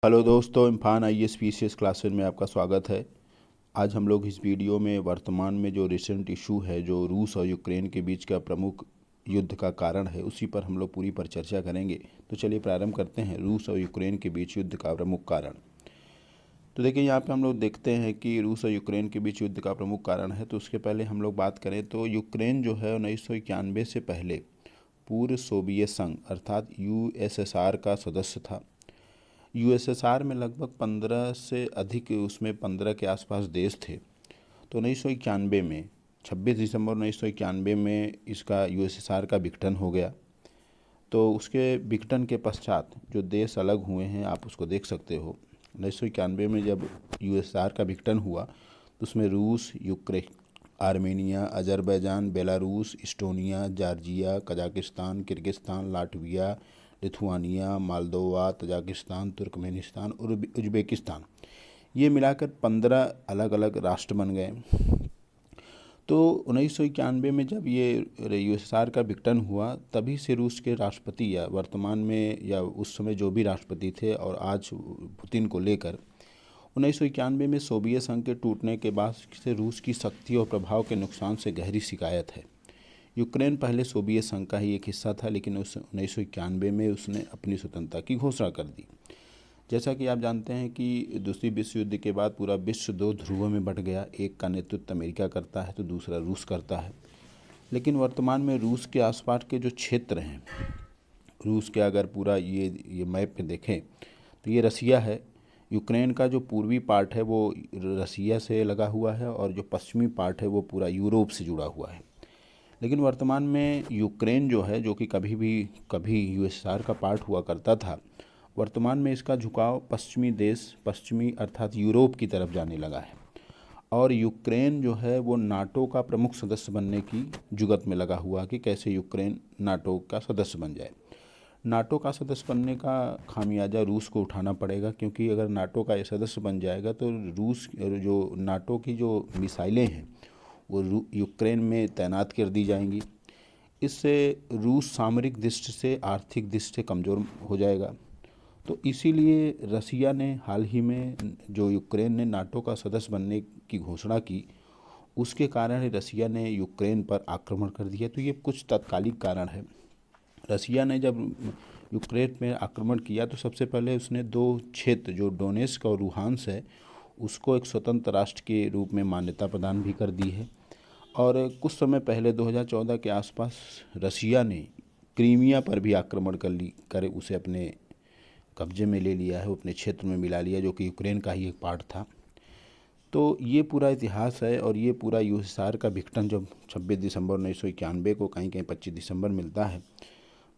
Hello दोस्तों, इम्फान IAS PCS classes में आपका स्वागत है। आज हम लोग इस वीडियो में वर्तमान में जो रिसेंट इशू है, जो रूस और यूक्रेन के बीच का प्रमुख युद्ध का कारण है, उसी पर हम लोग पूरी पर चर्चा करेंगे। तो चलिए प्रारंभ करते हैं। रूस और यूक्रेन के बीच युद्ध का प्रमुख कारण। तो देखिए, यहाँ पे हम लोग देखते हैं कि रूस और यूक्रेन के बीच युद्ध का प्रमुख कारण है। तो उसके पहले हम लोग बात करें तो यूक्रेन जो है 1991 से पहले पूर्व सोवियत संघ अर्थात USSR का सदस्य था। USSR में लगभग 15 से अधिक, उसमें 15 के आसपास देश थे। तो 1991 में 26 दिसंबर 1991 में इसका USSR का विघटन हो गया। तो उसके विघटन के पश्चात जो देश अलग हुए हैं, आप उसको देख सकते हो। 1991 में जब USSR का विघटन हुआ तो उसमें रूस, Ukraine, Armenia, Azerbaijan, Belarus, Estonia, Georgia, Kazakhstan, Kyrgyzstan, Latvia, Lithuania, Moldova, Tajikistan, Turkmenistan और उज़्बेकिस्तान, ये मिलाकर 15 अलग अलग राष्ट्र बन गए। तो 1991 में जब ये USSR का विघटन हुआ, तभी से रूस के राष्ट्रपति या वर्तमान में या उस समय जो भी राष्ट्रपति थे और आज पुतिन को लेकर 1991 में सोवियत संघ के टूटने के बाद से रूस की शक्ति और प्रभाव के नुकसान से गहरी शिकायत है। यूक्रेन पहले सोवियत संघ का ही एक हिस्सा था, लेकिन उस 1991 में उसने अपनी स्वतंत्रता की घोषणा कर दी। जैसा कि आप जानते हैं कि दूसरी विश्व युद्ध के बाद पूरा विश्व दो ध्रुवों में बंट गया। एक का नेतृत्व अमेरिका करता है तो दूसरा रूस करता है। लेकिन वर्तमान में रूस के आसपास के जो क्षेत्र हैं, रूस के अगर पूरा ये मैप पे देखें तो ये रसिया है। यूक्रेन का जो पूर्वी पार्ट है वो रसिया से लगा हुआ है और जो पश्चिमी पार्ट है वो पूरा यूरोप से जुड़ा हुआ है। लेकिन वर्तमान में यूक्रेन जो है, जो कि कभी USSR का पार्ट हुआ करता था, वर्तमान में इसका झुकाव पश्चिमी अर्थात यूरोप की तरफ जाने लगा है। और यूक्रेन जो है वो नाटो का प्रमुख सदस्य बनने की जुगत में लगा हुआ कि कैसे यूक्रेन नाटो का सदस्य बन जाए। नाटो का सदस्य बनने का खामियाजा रूस को उठाना पड़ेगा, क्योंकि अगर नाटो का ये सदस्य बन जाएगा तो रूस जो नाटो की जो मिसाइलें हैं वो यूक्रेन में तैनात कर दी जाएंगी। इससे रूस सामरिक दृष्टि से, आर्थिक दृष्टि से कमज़ोर हो जाएगा। तो इसीलिए रसिया ने हाल ही में, जो यूक्रेन ने नाटो का सदस्य बनने की घोषणा की, उसके कारण रसिया ने यूक्रेन पर आक्रमण कर दिया। तो ये कुछ तात्कालिक कारण है। रसिया ने जब यूक्रेन में आक्रमण किया तो सबसे पहले उसने दो क्षेत्र, जो डोनेस्क और लुहांस है, उसको एक स्वतंत्र राष्ट्र के रूप में मान्यता प्रदान भी कर दी है। और कुछ समय पहले 2014 के आसपास रसिया ने क्रीमिया पर भी आक्रमण कर उसे अपने कब्जे में ले लिया है, वो अपने क्षेत्र में मिला लिया, जो कि यूक्रेन का ही एक पार्ट था। तो ये पूरा इतिहास है। और ये पूरा USSR का विघटन जब 26 दिसंबर 1991 को, कहीं कहीं 25 दिसंबर मिलता है,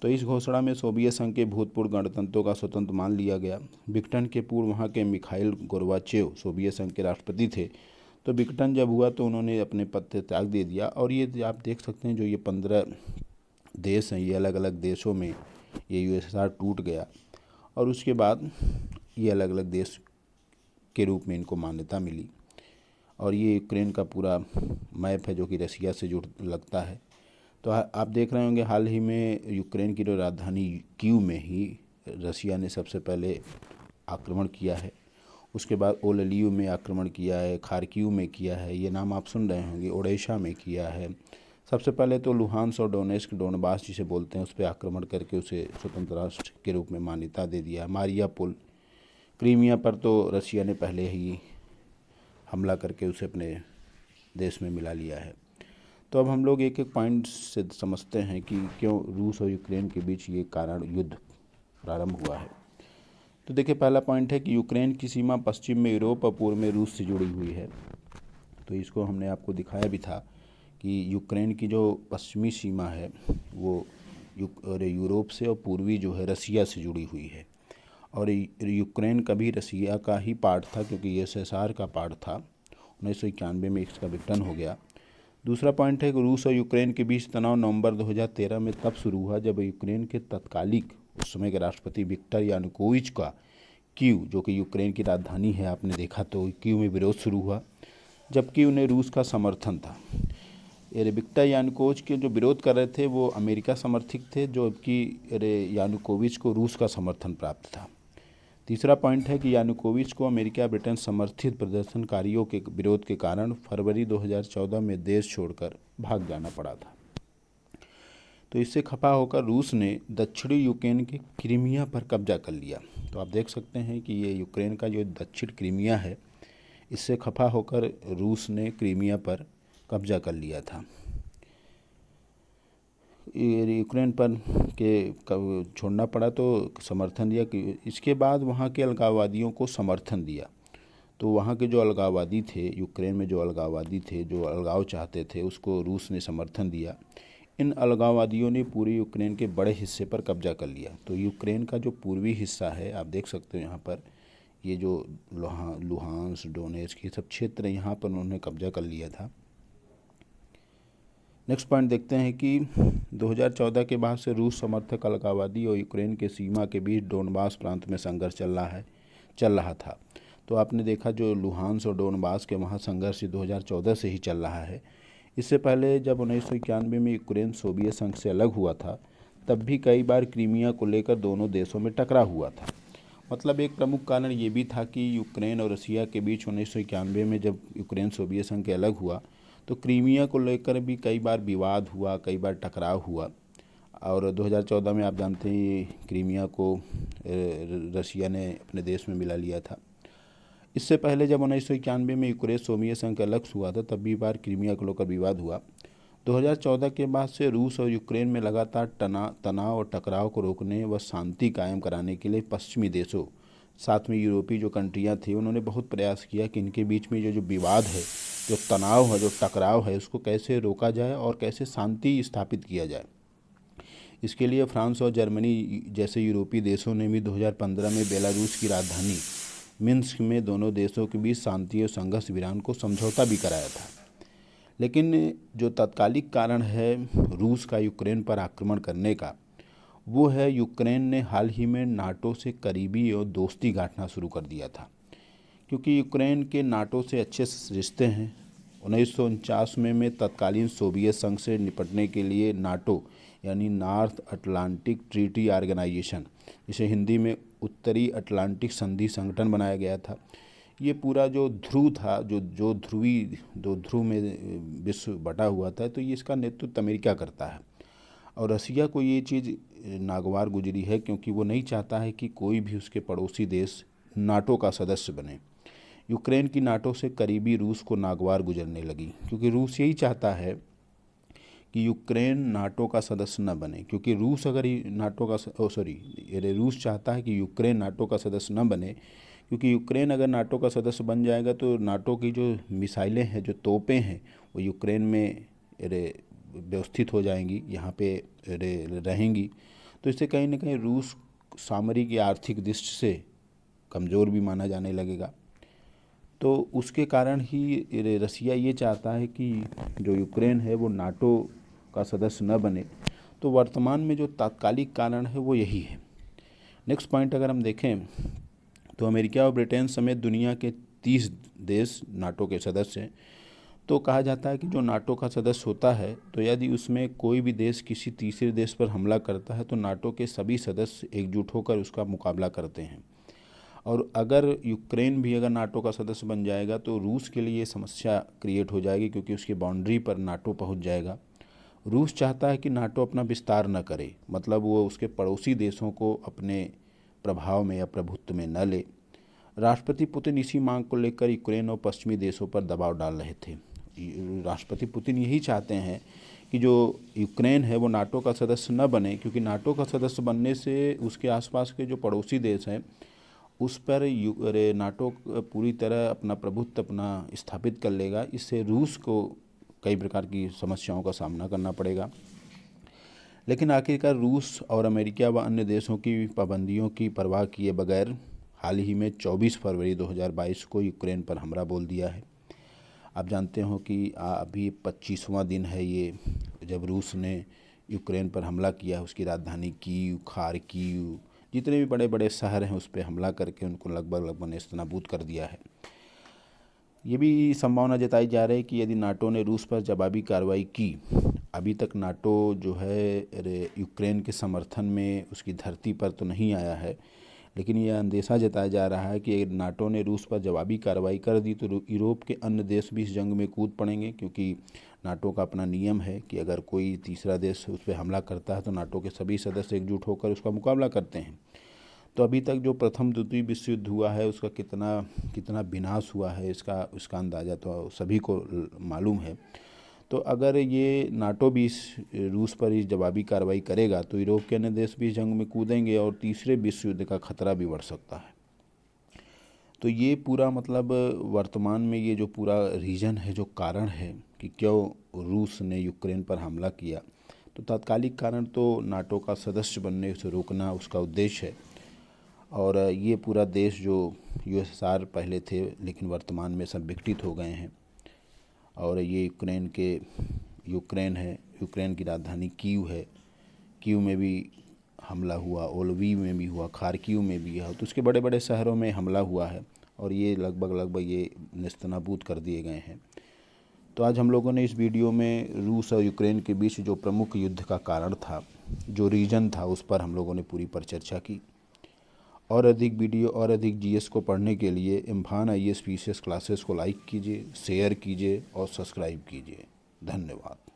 तो इस घोषणा में सोवियत संघ के भूतपूर्व गणतंत्रों का स्वतंत्र मान लिया गया। विघटन के पूर्व वहाँ के मिखाइल गोर्बाचेव सोवियत संघ के राष्ट्रपति थे। तो विघटन जब हुआ तो उन्होंने अपने पद से त्याग दे दिया। और ये आप देख सकते हैं, जो ये 15 देश हैं, ये अलग अलग देशों में ये USSR टूट गया और उसके बाद ये अलग अलग देश के रूप में इनको मान्यता मिली। और ये यूक्रेन का पूरा मैप है, जो कि रसिया से जुड़ लगता है। तो आप देख रहे होंगे, हाल ही में यूक्रेन की जो राजधानी कीव में ही रसिया ने सबसे पहले आक्रमण किया है। उसके बाद ओललिव में आक्रमण किया है, खार्किव में किया है, ये नाम आप सुन रहे होंगे, ओडेशा में किया है। सबसे पहले तो लुहांस और डोनेस्क, डोनबास जिसे बोलते हैं, उस पर आक्रमण करके उसे स्वतंत्र राष्ट्र के रूप में मान्यता दे दिया। मारियापुल, क्रीमिया पर तो रसिया ने पहले ही हमला करके उसे अपने देश में मिला लिया है। तो अब हम लोग एक एक पॉइंट से समझते हैं कि क्यों रूस और यूक्रेन के बीच ये कारण युद्ध प्रारंभ हुआ है। तो देखिए, पहला पॉइंट है कि यूक्रेन की सीमा पश्चिम में यूरोप और पूर्व में रूस से जुड़ी हुई है। तो इसको हमने आपको दिखाया भी था कि यूक्रेन की जो पश्चिमी सीमा है वो यूरोप से और पूर्वी जो है रसिया से जुड़ी हुई है। और यूक्रेन कभी रसिया का ही पार्ट था, क्योंकि USSR का पार्ट था। 1991 में इसका विघटन हो गया। दूसरा पॉइंट है कि रूस और यूक्रेन के बीच तनाव नवंबर 2013 में तब शुरू हुआ जब यूक्रेन के तत्कालिक उस समय के राष्ट्रपति विक्टर यानुकोविच का कीव, जो कि यूक्रेन की राजधानी है, आपने देखा, तो कीव में विरोध शुरू हुआ, जबकि उन्हें रूस का समर्थन था। ये विक्टर यानुकोविच के जो विरोध कर रहे थे वो अमेरिका समर्थित थे, जबकि यानुकोविच को रूस का समर्थन प्राप्त था। तीसरा पॉइंट है कि यानुकोविच को अमेरिका ब्रिटेन समर्थित प्रदर्शनकारियों के विरोध के कारण फरवरी 2014 में देश छोड़कर भाग जाना पड़ा था। तो इससे खफा होकर रूस ने दक्षिणी यूक्रेन के क्रीमिया पर कब्जा कर लिया। तो आप देख सकते हैं कि ये यूक्रेन का जो दक्षिण क्रीमिया है, इससे खफा होकर रूस ने क्रीमिया पर कब्जा कर लिया था। यूक्रेन पर के छोड़ना पड़ा तो समर्थन दिया कि इसके बाद वहाँ के अलगाववादियों को समर्थन दिया। तो वहाँ के जो अलगाववादी थे, यूक्रेन में जो अलगाववादी थे, जो अलगाव चाहते थे, उसको रूस ने समर्थन दिया। इन अलगाववादियों ने पूरे यूक्रेन के बड़े हिस्से पर कब्जा कर लिया। तो यूक्रेन का जो पूर्वी हिस्सा है, आप देख सकते हो यहाँ पर, ये जो लुहांस, डोनेट्स्क, ये सब क्षेत्र यहाँ पर उन्होंने कब्जा कर लिया था। नेक्स्ट पॉइंट देखते हैं कि 2014 के बाद से रूस समर्थक अलगाववादी और यूक्रेन के सीमा के बीच डोनबास प्रांत में संघर्ष चल रहा था। तो आपने देखा जो लुहांस और डोनबास के वहाँ संघर्ष 2014 से ही चल रहा है। इससे पहले जब 1991 में यूक्रेन सोवियत संघ से अलग हुआ था, तब भी कई बार क्रीमिया को लेकर दोनों देशों में टकराव हुआ था। मतलब एक प्रमुख कारण ये भी था कि यूक्रेन और रसिया के बीच 1991 में जब यूक्रेन सोवियत संघ के अलग हुआ, तो क्रीमिया को लेकर भी कई बार विवाद हुआ, कई बार टकराव हुआ। और 2014 में आप जानते हैं क्रीमिया को रसिया ने अपने देश में मिला लिया था। इससे पहले जब 1991 में यूक्रेन सोवियत संघ का अलग हुआ था, तब भी बार क्रीमिया को लेकर विवाद हुआ। 2014 के बाद से रूस और यूक्रेन में लगातार तनाव और टकराव को रोकने व शांति कायम कराने के लिए पश्चिमी देशों, साथ में यूरोपीय जो कंट्रियाँ थी, उन्होंने बहुत प्रयास किया कि इनके बीच में जो विवाद है, जो तनाव है, जो टकराव है, उसको कैसे रोका जाए और कैसे शांति स्थापित किया जाए। इसके लिए फ्रांस और जर्मनी जैसे यूरोपीय देशों ने भी 2015 में बेलारूस की राजधानी मिन्स्क में दोनों देशों के बीच शांति और संघर्ष विराम को समझौता भी कराया था। लेकिन जो तात्कालिक कारण है रूस का यूक्रेन पर आक्रमण करने का, वो है यूक्रेन ने हाल ही में नाटो से करीबी और दोस्ती गांठना शुरू कर दिया था। क्योंकि यूक्रेन के नाटो से अच्छे रिश्ते हैं। 1949 में तत्कालीन सोवियत संघ से निपटने के लिए नाटो यानी नॉर्थ अटलांटिक ट्रीटी ऑर्गेनाइजेशन, जिसे हिंदी में उत्तरी अटलांटिक संधि संगठन बनाया गया था। ये पूरा जो ध्रुव था, जो दो ध्रुव में विश्व बटा हुआ था, तो ये इसका नेतृत्व अमेरिका करता है। और रसिया को ये चीज़ नागवार गुजरी है, क्योंकि वो नहीं चाहता है कि कोई भी उसके पड़ोसी देश नाटो का सदस्य बने। यूक्रेन की नाटो से करीबी रूस को नागवार गुजरने लगी, क्योंकि रूस यही चाहता है कि यूक्रेन नाटो का सदस्य न बने। क्योंकि रूस अगर रूस चाहता है कि यूक्रेन नाटो का सदस्य न बने, क्योंकि यूक्रेन अगर नाटो का सदस्य बन जाएगा तो नाटो की जो मिसाइलें हैं, जो तोपें हैं, वो यूक्रेन में व्यवस्थित हो जाएंगी, यहाँ पे रहेंगी। तो इससे कहीं ना कहीं रूस सामरिक या आर्थिक दृष्टि से कमज़ोर भी माना जाने लगेगा। तो उसके कारण ही रसिया ये चाहता है कि जो यूक्रेन है वो नाटो का सदस्य न बने। तो वर्तमान में जो तात्कालिक कारण है वो यही है। नेक्स्ट पॉइंट अगर हम देखें तो अमेरिका और ब्रिटेन समेत दुनिया के 30 देश नाटो के सदस्य हैं। तो कहा जाता है कि जो नाटो का सदस्य होता है, तो यदि उसमें कोई भी देश किसी तीसरे देश पर हमला करता है, तो नाटो के सभी सदस्य एकजुट होकर उसका मुकाबला करते हैं। और अगर यूक्रेन भी अगर नाटो का सदस्य बन जाएगा तो रूस के लिए समस्या क्रिएट हो जाएगी, क्योंकि उसकी बाउंड्री पर नाटो पहुंच जाएगा। रूस चाहता है कि नाटो अपना विस्तार न करे, मतलब वो उसके पड़ोसी देशों को अपने प्रभाव में या प्रभुत्व में न ले। राष्ट्रपति पुतिन इसी मांग को लेकर यूक्रेन और पश्चिमी देशों पर दबाव डाल रहे थे। राष्ट्रपति पुतिन यही चाहते हैं कि जो यूक्रेन है वो नाटो का सदस्य न बने, क्योंकि नाटो का सदस्य बनने से उसके आसपास के जो पड़ोसी देश हैं उस पर नाटो पूरी तरह अपना प्रभुत्व स्थापित कर लेगा। इससे रूस को कई प्रकार की समस्याओं का सामना करना पड़ेगा। लेकिन आखिरकार रूस और अमेरिका व अन्य देशों की पाबंदियों की परवाह किए बगैर हाल ही में 24 फरवरी 2022 को यूक्रेन पर हमला बोल दिया है। आप जानते हो कि अभी 25वां दिन है ये जब रूस ने यूक्रेन पर हमला किया। उसकी राजधानी कीव, खार्किव, जितने भी बड़े बड़े शहर हैं उस पर हमला करके उनको लगभग नेस्तनाबूद कर दिया है। ये भी संभावना जताई जा रही है कि यदि नाटो ने रूस पर जवाबी कार्रवाई की, अभी तक नाटो जो है यूक्रेन के समर्थन में उसकी धरती पर तो नहीं आया है, लेकिन यह अंदेशा जताया जा रहा है कि अगर नाटो ने रूस पर जवाबी कार्रवाई कर दी तो यूरोप के अन्य देश भी इस जंग में कूद पड़ेंगे, क्योंकि नाटो का अपना नियम है कि अगर कोई तीसरा देश उस पर हमला करता है तो नाटो के सभी सदस्य एकजुट होकर उसका मुकाबला करते हैं। तो अभी तक जो प्रथम द्वितीय विश्व युद्ध हुआ है उसका कितना कितना विनाश हुआ है इसका अंदाज़ा तो सभी को मालूम है। तो अगर ये नाटो भी इस रूस पर इस जवाबी कार्रवाई करेगा तो यूरोप के अन्य देश भी इस जंग में कूदेंगे और तीसरे विश्व युद्ध का खतरा भी बढ़ सकता है। तो ये पूरा मतलब वर्तमान में ये जो पूरा रीजन है, जो कारण है कि क्यों रूस ने यूक्रेन पर हमला किया, तो तात्कालिक कारण तो नाटो का सदस्य बनने से रोकना उसका उद्देश्य है। और ये पूरा देश जो यूएसएसआर पहले थे लेकिन वर्तमान में सब विघटित हो गए हैं। और ये यूक्रेन है, यूक्रेन की राजधानी कीव है। कीव में भी हमला हुआ, ओलवी में भी हुआ, खार्किव में भी है। तो उसके बड़े बड़े शहरों में हमला हुआ है और ये लगभग ये नेस्तनाबूद कर दिए गए हैं। तो आज हम लोगों ने इस वीडियो में रूस और यूक्रेन के बीच जो प्रमुख युद्ध का कारण था, जो रीजन था, उस पर हम लोगों ने पूरी परिचर्चा की। और अधिक वीडियो और अधिक जीएस को पढ़ने के लिए इम्फान आईएएस पीसीएस क्लासेस को लाइक कीजिए, शेयर कीजिए और सब्सक्राइब कीजिए। धन्यवाद।